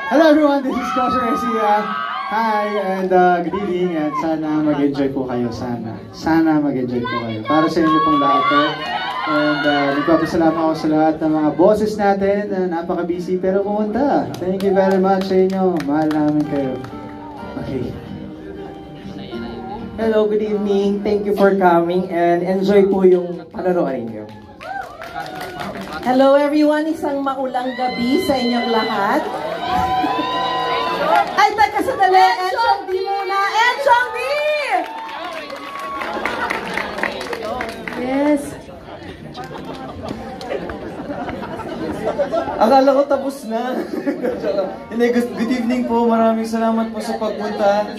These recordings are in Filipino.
Hello everyone, this is Josh Garcia. Hi, and good evening, and sana mag-enjoy po kayo, sana mag-enjoy po kayo. Para sa inyo pong lahat to. And nagpapasalamat ako sa lahat ng mga bosses natin na napaka-busy pero pumunta. Thank you very much sa inyo, mahal namin kayo. Okay. Hello, good evening. Thank you for coming and enjoy po yung panonoodin niyo. Hello everyone, isang maulang gabi sa inyong lahat. Ay, teka sandali, Enchong D muna! Enchong D! Yes. Akala ko tapos na. Hindi, good evening po. Maraming salamat po sa pagpunta.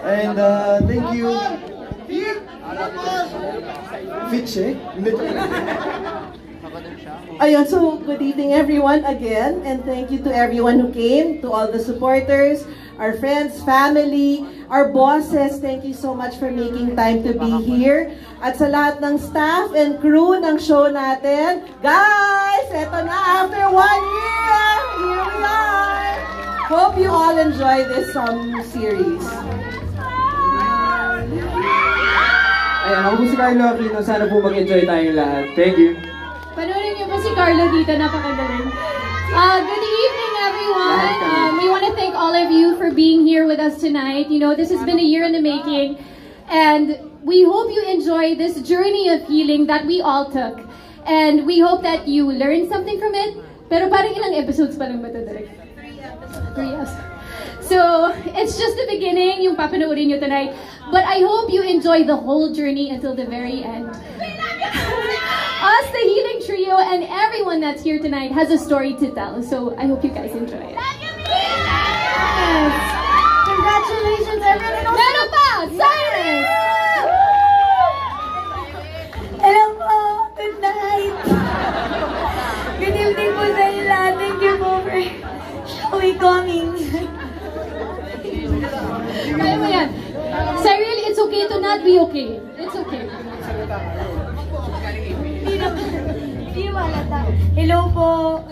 And thank you. Fitch eh? Ayun, so good evening everyone again, and thank you to everyone who came, to all the supporters, our friends, family, our bosses. Thank you so much for making time to be here. At sa lahat ng staff and crew ng show natin, guys, eto na, after 1 year, here we are. Hope you all enjoy this series. Ayan, ako po si Carlo Aquino. Sana po mag-enjoy tayong lahat. Thank you. Panoodin niyo po si Carlo dito, napakagaling. Good evening, everyone. We want to thank all of you for being here with us tonight. You know, this has been a year in the making, and we hope you enjoy this journey of healing that we all took. And we hope that you learned something from it. Pero parang ilang episodes pa lang ba ito, Direk? 3 episodes. So, it's just the beginning, yung papanoodin niyo tonight. But I hope you enjoy the whole journey until the very end. Us, the Healing Trio, and everyone that's here tonight has a story to tell. So I hope you guys enjoy it. Yes. Congratulations, everyone. Meron pa! Cyrus! Hello po! Good night! Good evening po sa inyo lahat. Thank you po for showing coming. Kaya mo yan. Cyril, it's okay to not be okay. It's okay. Hindi malata. Hello po!